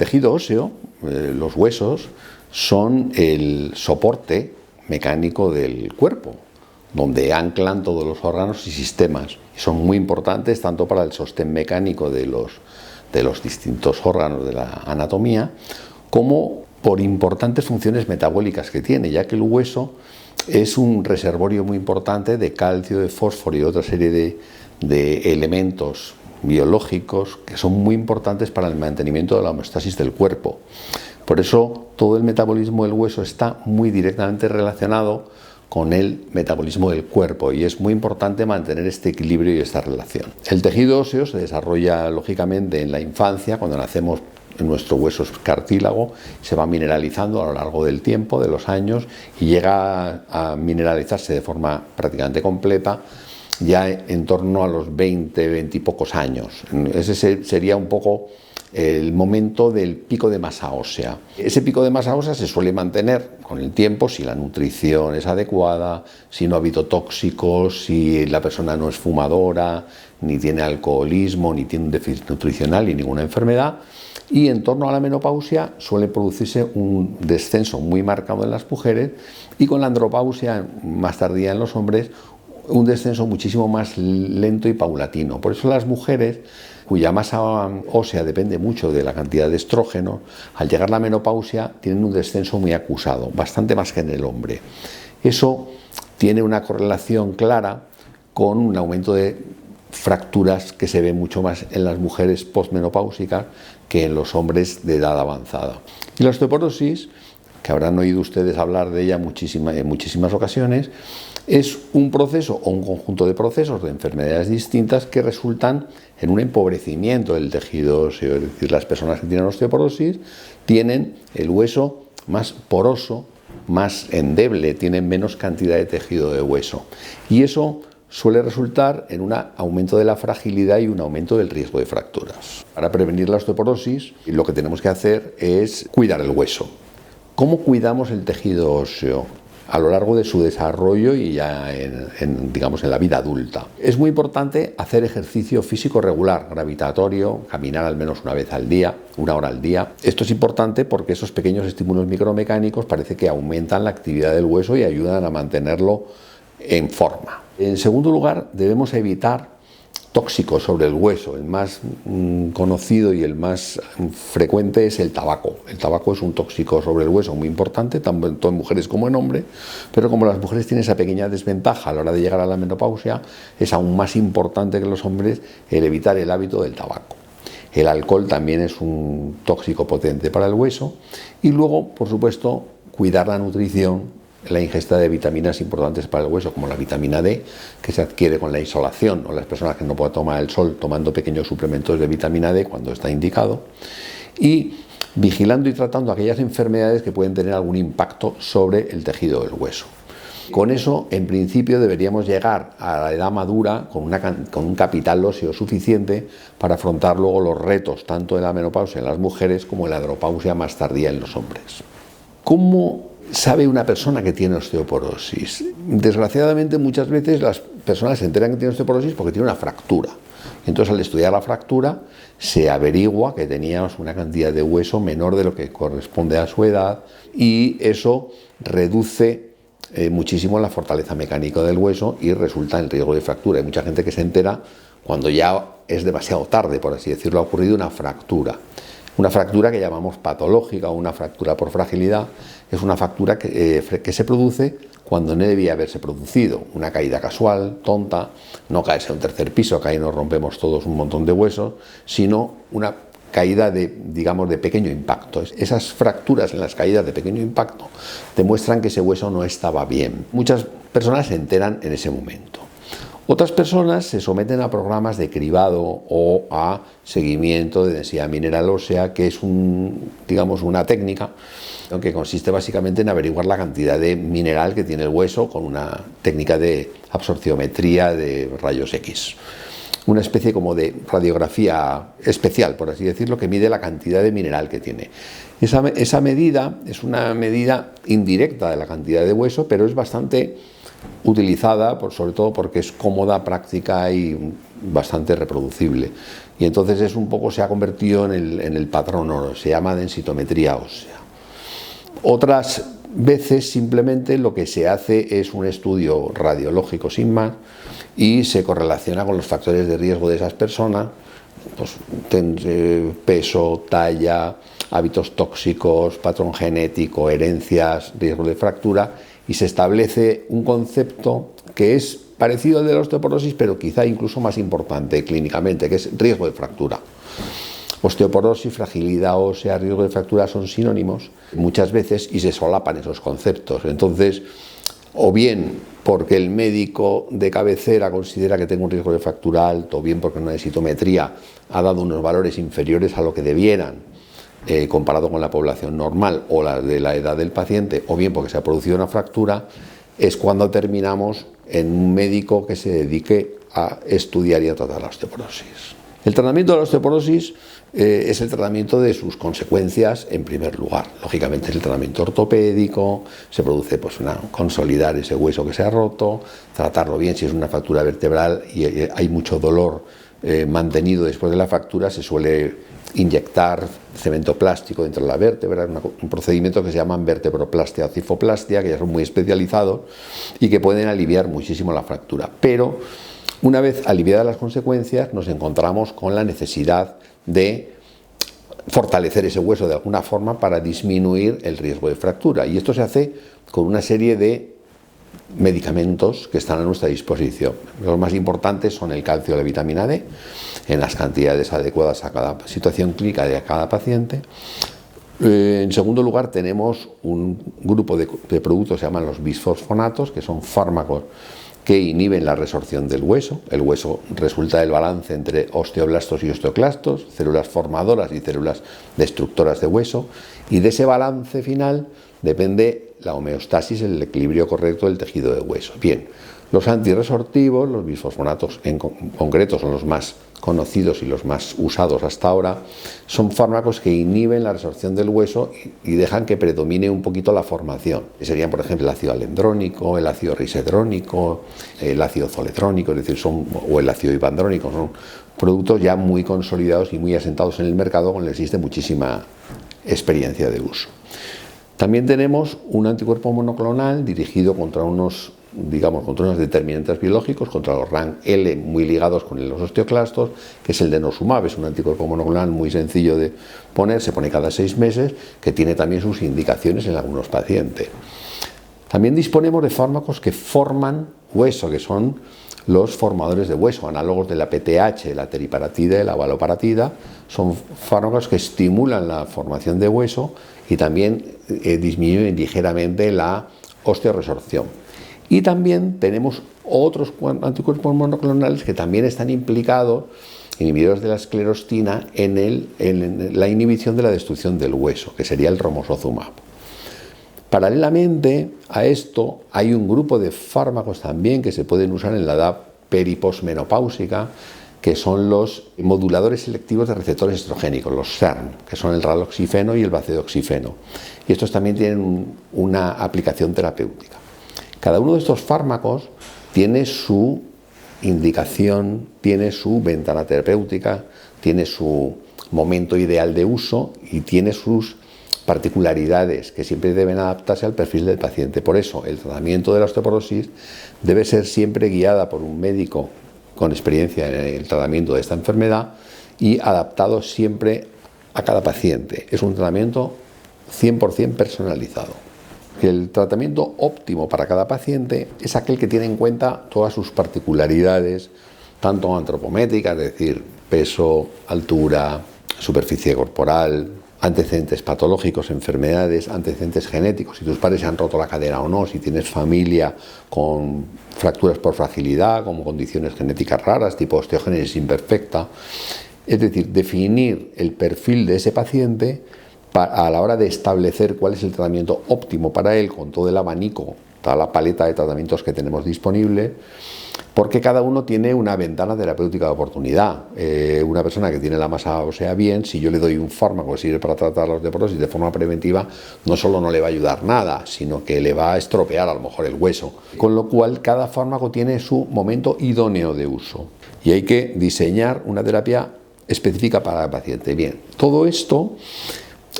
tejido óseo, los huesos, son el soporte mecánico del cuerpo, donde anclan todos los órganos y sistemas. Son muy importantes tanto para el sostén mecánico de los distintos órganos de la anatomía, como por importantes funciones metabólicas que tiene, ya que el hueso es un reservorio muy importante de calcio, de fósforo y otra serie de elementos biológicos que son muy importantes para el mantenimiento de la homeostasis del cuerpo. Por eso todo el metabolismo del hueso está muy directamente relacionado con el metabolismo del cuerpo y es muy importante mantener este equilibrio y esta relación. El tejido óseo se desarrolla lógicamente en la infancia, cuando nacemos. Nuestro hueso es cartílago, se va mineralizando a lo largo del tiempo, de los años, y llega a mineralizarse de forma prácticamente completa ya en torno a los 20 y pocos años. Ese sería un poco el momento del pico de masa ósea. Ese pico de masa ósea se suele mantener con el tiempo si la nutrición es adecuada, si no ha habido tóxicos, si la persona no es fumadora, ni tiene alcoholismo, ni tiene un déficit nutricional, ni ninguna enfermedad. Y en torno a la menopausia suele producirse un descenso muy marcado en las mujeres y con la andropausia más tardía en los hombres un descenso muchísimo más lento y paulatino. Por eso las mujeres cuya masa ósea depende mucho de la cantidad de estrógeno, al llegar la menopausia tienen un descenso muy acusado, bastante más que en el hombre. Eso tiene una correlación clara con un aumento de fracturas que se ven mucho más en las mujeres posmenopáusicas que en los hombres de edad avanzada. Y la osteoporosis, que habrán oído ustedes hablar de ella en muchísimas ocasiones, es un proceso o un conjunto de procesos de enfermedades distintas que resultan en un empobrecimiento del tejido óseo. Es decir, las personas que tienen osteoporosis tienen el hueso más poroso, más endeble, tienen menos cantidad de tejido de hueso. Y eso suele resultar en un aumento de la fragilidad y un aumento del riesgo de fracturas. Para prevenir la osteoporosis, lo que tenemos que hacer es cuidar el hueso. ¿Cómo cuidamos el tejido óseo? A lo largo de su desarrollo y ya digamos, en la vida adulta. Es muy importante hacer ejercicio físico regular, gravitatorio, caminar al menos una vez al día, 1 hora al día. Esto es importante porque esos pequeños estímulos micromecánicos parece que aumentan la actividad del hueso y ayudan a mantenerlo en forma. En segundo lugar, debemos evitar tóxicos sobre el hueso. El más conocido y el más frecuente es el tabaco. El tabaco es un tóxico sobre el hueso muy importante, tanto en mujeres como en hombres, pero como las mujeres tienen esa pequeña desventaja a la hora de llegar a la menopausia, es aún más importante que los hombres el evitar el hábito del tabaco. El alcohol también es un tóxico potente para el hueso y luego, por supuesto, cuidar la nutrición, la ingesta de vitaminas importantes para el hueso, como la vitamina D, que se adquiere con la insolación, o las personas que no pueden tomar el sol tomando pequeños suplementos de vitamina D cuando está indicado, y vigilando y tratando aquellas enfermedades que pueden tener algún impacto sobre el tejido del hueso. Con eso, en principio, deberíamos llegar a la edad madura con un capital óseo suficiente para afrontar luego los retos, tanto de la menopausia en las mujeres como de la andropausia más tardía en los hombres. ¿Cómo sabe una persona que tiene osteoporosis? Desgraciadamente, muchas veces las personas se enteran que tiene osteoporosis porque tiene una fractura. Entonces, al estudiar la fractura, se averigua que teníamos una cantidad de hueso menor de lo que corresponde a su edad y eso reduce muchísimo la fortaleza mecánica del hueso y resulta en riesgo de fractura. Hay mucha gente que se entera cuando ya es demasiado tarde, por así decirlo, ha ocurrido una fractura. Una fractura que llamamos patológica o una fractura por fragilidad es una fractura que se produce cuando no debía haberse producido. Una caída casual, tonta, no caerse a un tercer piso, que ahí nos rompemos todos un montón de huesos, sino una caída de pequeño impacto. Esas fracturas en las caídas de pequeño impacto demuestran que ese hueso no estaba bien. Muchas personas se enteran en ese momento. Otras personas se someten a programas de cribado o a seguimiento de densidad mineral ósea, que es una técnica que consiste básicamente en averiguar la cantidad de mineral que tiene el hueso con una técnica de absorciometría de rayos X. Una especie como de radiografía especial, por así decirlo, que mide la cantidad de mineral que tiene. Esa medida es una medida indirecta de la cantidad de hueso, pero es bastante utilizada, sobre todo porque es cómoda, práctica y bastante reproducible. Y entonces es un poco, se ha convertido en el patrón oro, se llama densitometría ósea. Otras veces simplemente lo que se hace es un estudio radiológico sin más y se correlaciona con los factores de riesgo de esas personas, pues, peso, talla, hábitos tóxicos, patrón genético, herencias, riesgo de fractura, y se establece un concepto que es parecido al de la osteoporosis, pero quizá incluso más importante clínicamente, que es riesgo de fractura. Osteoporosis, fragilidad ósea, riesgo de fractura son sinónimos muchas veces y se solapan esos conceptos. Entonces, o bien porque el médico de cabecera considera que tengo un riesgo de fractura alto, o bien porque una densitometría ha dado unos valores inferiores a lo que debieran, comparado con la población normal o la de la edad del paciente, o bien porque se ha producido una fractura, es cuando terminamos en un médico que se dedique a estudiar y a tratar la osteoporosis. El tratamiento de la osteoporosis es el tratamiento de sus consecuencias en primer lugar. Lógicamente es el tratamiento ortopédico, se produce consolidar ese hueso que se ha roto, tratarlo bien. Si es una fractura vertebral y hay mucho dolor mantenido después de la fractura, se suele inyectar cemento plástico dentro de la vértebra, un procedimiento que se llaman vertebroplastia o cifoplastia, que ya son muy especializados y que pueden aliviar muchísimo la fractura. Pero una vez aliviadas las consecuencias, nos encontramos con la necesidad de fortalecer ese hueso de alguna forma para disminuir el riesgo de fractura. Y esto se hace con una serie de medicamentos que están a nuestra disposición. Los más importantes son el calcio y la vitamina D, en las cantidades adecuadas a cada situación clínica de cada paciente. En segundo lugar, tenemos un grupo de productos que se llaman los bisfosfonatos, que son fármacos que inhiben la resorción del hueso. El hueso resulta del balance entre osteoblastos y osteoclastos, células formadoras y células destructoras de hueso, y de ese balance final depende la homeostasis, el equilibrio correcto del tejido de hueso. Bien, los antirresortivos, los bisfosfonatos en concreto, son los más conocidos y los más usados hasta ahora. Son fármacos que inhiben la resorción del hueso y dejan que predomine un poquito la formación. Serían, por ejemplo, el ácido alendrónico, el ácido risedrónico, el ácido zoledrónico, es decir, o el ácido ibandrónico. Son productos ya muy consolidados y muy asentados en el mercado, con el que existe muchísima experiencia de uso. También tenemos un anticuerpo monoclonal dirigido contra unos determinantes biológicos, contra los RANG-L muy ligados con los osteoclastos, que es el denosumab. Es un anticuerpo monoclonal muy sencillo de poner, se pone cada 6 meses, que tiene también sus indicaciones en algunos pacientes. También disponemos de fármacos que forman hueso, que son los formadores de hueso, análogos de la PTH, la teriparatida y la valoparatida. Son fármacos que estimulan la formación de hueso y también disminuyen ligeramente la osteoresorción. Y también tenemos otros anticuerpos monoclonales que también están implicados, inhibidores de la esclerostina, en la inhibición de la destrucción del hueso, que sería el romosozumab. Paralelamente a esto, hay un grupo de fármacos también que se pueden usar en la edad periposmenopáusica, que son los moduladores selectivos de receptores estrogénicos, los SERM, que son el raloxifeno y el bacedoxifeno. Y estos también tienen una aplicación terapéutica. Cada uno de estos fármacos tiene su indicación, tiene su ventana terapéutica, tiene su momento ideal de uso y tiene sus particularidades que siempre deben adaptarse al perfil del paciente. Por eso, el tratamiento de la osteoporosis debe ser siempre guiada por un médico con experiencia en el tratamiento de esta enfermedad y adaptado siempre a cada paciente. Es un tratamiento 100% personalizado. El tratamiento óptimo para cada paciente es aquel que tiene en cuenta todas sus particularidades, tanto antropométricas, es decir, peso, altura, superficie corporal, antecedentes patológicos, enfermedades, antecedentes genéticos, si tus padres se han roto la cadera o no, si tienes familia con fracturas por fragilidad, con condiciones genéticas raras, tipo osteogénesis imperfecta. Es decir, definir el perfil de ese paciente a la hora de establecer cuál es el tratamiento óptimo para él, con todo el abanico, toda la paleta de tratamientos que tenemos disponible, porque cada uno tiene una ventana terapéutica de oportunidad. Una persona que tiene la masa ósea bien, si yo le doy un fármaco que sirve para tratar la osteoporosis de forma preventiva, no solo no le va a ayudar nada, sino que le va a estropear a lo mejor el hueso. Con lo cual, cada fármaco tiene su momento idóneo de uso y hay que diseñar una terapia específica para el paciente. Bien, todo esto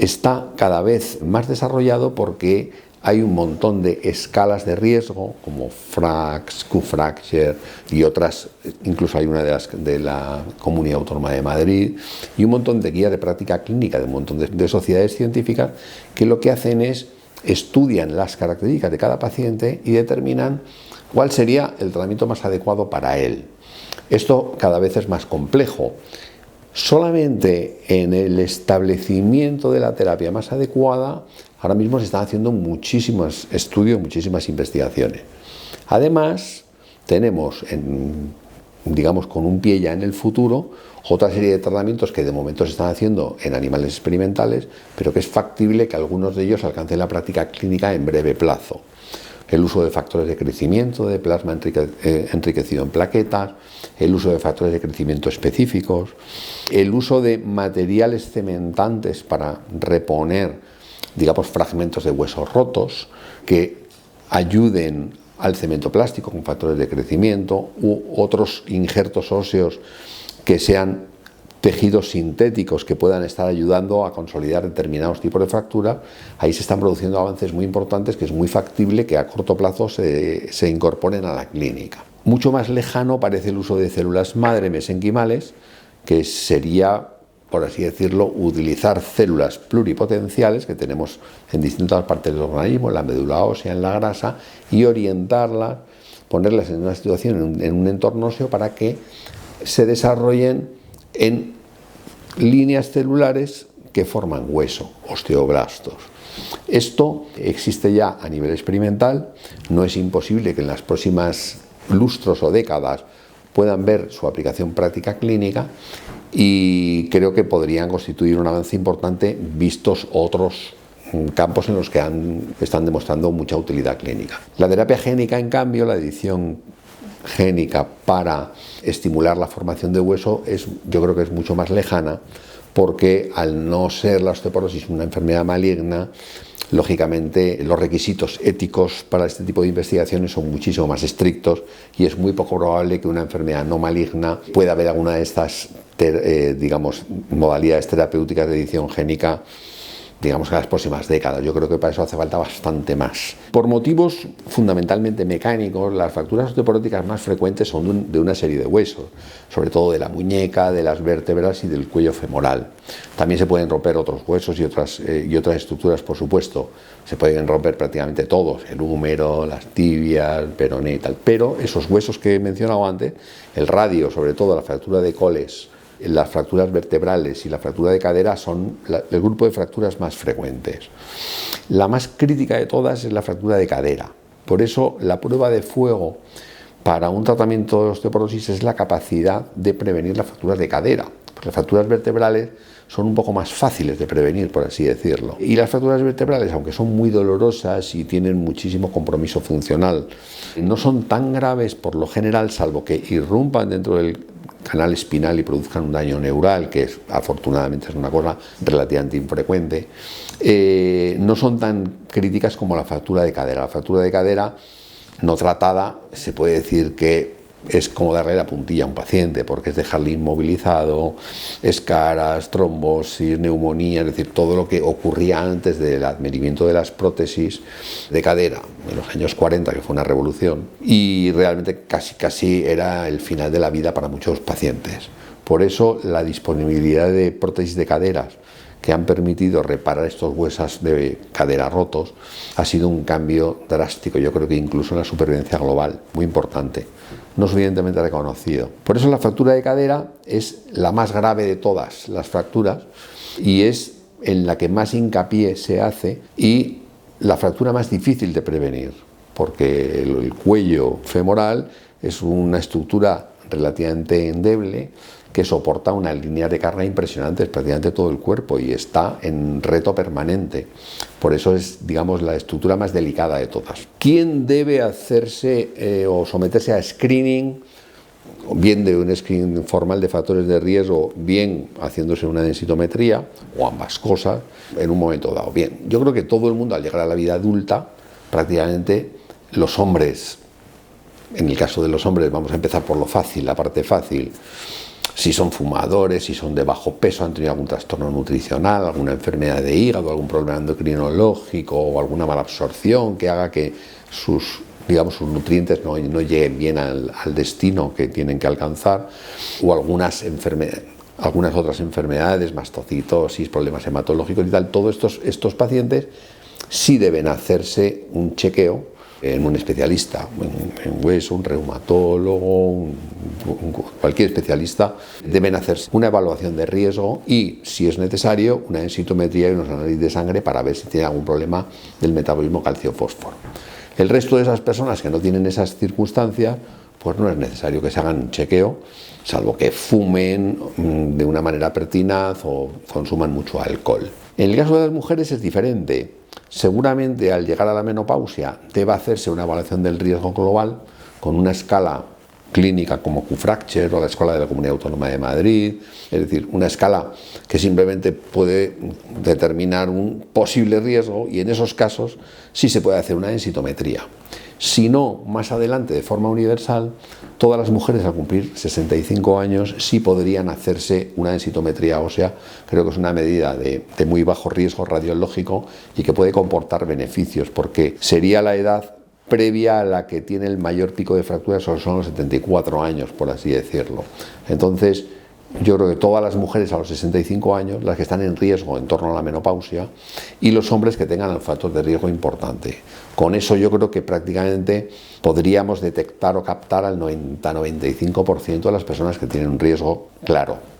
está cada vez más desarrollado porque hay un montón de escalas de riesgo, como FRAX, Q-Fracture y otras, incluso hay una de la Comunidad Autónoma de Madrid, y un montón de guías de práctica clínica de un montón de sociedades científicas que lo que hacen es estudian las características de cada paciente y determinan cuál sería el tratamiento más adecuado para él. Esto cada vez es más complejo. Solamente en el establecimiento de la terapia más adecuada, ahora mismo se están haciendo muchísimos estudios, muchísimas investigaciones. Además, tenemos, digamos, con un pie ya en el futuro, otra serie de tratamientos que de momento se están haciendo en animales experimentales, pero que es factible que algunos de ellos alcancen la práctica clínica en breve plazo. El uso de factores de crecimiento, de plasma enriquecido en plaquetas, el uso de factores de crecimiento específicos, el uso de materiales cementantes para reponer, digamos, fragmentos de huesos rotos que ayuden al cemento plástico con factores de crecimiento u otros injertos óseos que sean tejidos sintéticos que puedan estar ayudando a consolidar determinados tipos de fractura. Ahí se están produciendo avances muy importantes que es muy factible que a corto plazo se incorporen a la clínica. Mucho más lejano parece el uso de células madre mesenquimales, que sería, por así decirlo, utilizar células pluripotenciales que tenemos en distintas partes del organismo, en la médula ósea, en la grasa, y orientarlas, ponerlas en una situación, en un entorno óseo para que se desarrollen en líneas celulares que forman hueso, osteoblastos. Esto existe ya a nivel experimental, no es imposible que en las próximas lustros o décadas puedan ver su aplicación práctica clínica y creo que podrían constituir un avance importante vistos otros campos en los que están demostrando mucha utilidad clínica. La terapia génica, en cambio, la edición génica para estimular la formación de hueso yo creo que es mucho más lejana, porque al no ser la osteoporosis una enfermedad maligna, lógicamente los requisitos éticos para este tipo de investigaciones son muchísimo más estrictos y es muy poco probable que una enfermedad no maligna pueda haber alguna de estas digamos, modalidades terapéuticas de edición génica, digamos, en las próximas décadas. Yo creo que para eso hace falta bastante más. Por motivos fundamentalmente mecánicos, las fracturas osteoporóticas más frecuentes son de una serie de huesos, sobre todo de la muñeca, de las vértebras y del cuello femoral. También se pueden romper otros huesos y otras estructuras, por supuesto. Se pueden romper prácticamente todos, el húmero, las tibias, el peroné y tal. Pero esos huesos que he mencionado antes, el radio, sobre todo la fractura de coles, las fracturas vertebrales y la fractura de cadera son el grupo de fracturas más frecuentes. La más crítica de todas es la fractura de cadera. Por eso la prueba de fuego para un tratamiento de osteoporosis es la capacidad de prevenir las fracturas de cadera. Porque las fracturas vertebrales son un poco más fáciles de prevenir, por así decirlo. Y las fracturas vertebrales, aunque son muy dolorosas y tienen muchísimo compromiso funcional, no son tan graves por lo general, salvo que irrumpan dentro del canal espinal y produzcan un daño neural, que afortunadamente es una cosa relativamente infrecuente. No son tan críticas como la fractura de cadera. La fractura de cadera no tratada se puede decir que es como darle la puntilla a un paciente, porque es dejarle inmovilizado, escaras, trombosis, neumonía, es decir, todo lo que ocurría antes del advenimiento de las prótesis de cadera en los años 40, que fue una revolución, y realmente casi era el final de la vida para muchos pacientes. Por eso la disponibilidad de prótesis de caderas que han permitido reparar estos huesos de cadera rotos ha sido un cambio drástico, yo creo que incluso en la supervivencia global, muy importante, no suficientemente reconocido. Por eso la fractura de cadera es la más grave de todas las fracturas y es en la que más hincapié se hace y la fractura más difícil de prevenir, porque el cuello femoral es una estructura relativamente endeble que soporta una línea de carga impresionante, es prácticamente todo el cuerpo y está en reto permanente. Por eso es, digamos, la estructura más delicada de todas. ¿Quién debe hacerse o someterse a screening? Bien de un screening formal de factores de riesgo, bien haciéndose una densitometría, o ambas cosas, en un momento dado. Bien, yo creo que todo el mundo al llegar a la vida adulta, prácticamente los hombres, en el caso de los hombres vamos a empezar por lo fácil, la parte fácil, si son fumadores, si son de bajo peso, han tenido algún trastorno nutricional, alguna enfermedad de hígado, algún problema endocrinológico o alguna mala absorción que haga que sus nutrientes no lleguen bien al destino que tienen que alcanzar, o algunas otras enfermedades, mastocitosis, problemas hematológicos y tal. Todos estos pacientes sí deben hacerse un chequeo en un especialista, en hueso, un reumatólogo, cualquier especialista. Deben hacerse una evaluación de riesgo y, si es necesario, una densitometría y unos análisis de sangre para ver si tiene algún problema del metabolismo calcio-fósforo. El resto de esas personas que no tienen esas circunstancias, pues no es necesario que se hagan un chequeo, salvo que fumen de una manera pertinaz o consuman mucho alcohol. En el caso de las mujeres es diferente. Seguramente al llegar a la menopausia debe hacerse una evaluación del riesgo global con una escala clínica como Q-Fracture o la Escuela de la Comunidad Autónoma de Madrid, es decir, una escala que simplemente puede determinar un posible riesgo y en esos casos sí se puede hacer una densitometría. Si no, más adelante, de forma universal, todas las mujeres al cumplir 65 años sí podrían hacerse una densitometría ósea. Creo que es una medida de muy bajo riesgo radiológico y que puede comportar beneficios, porque sería la edad previa a la que tiene el mayor pico de fracturas, son los 74 años, por así decirlo. Entonces, yo creo que todas las mujeres a los 65 años, las que están en riesgo en torno a la menopausia, y los hombres que tengan el factor de riesgo importante. Con eso yo creo que prácticamente podríamos detectar o captar al 90-95% de las personas que tienen un riesgo claro.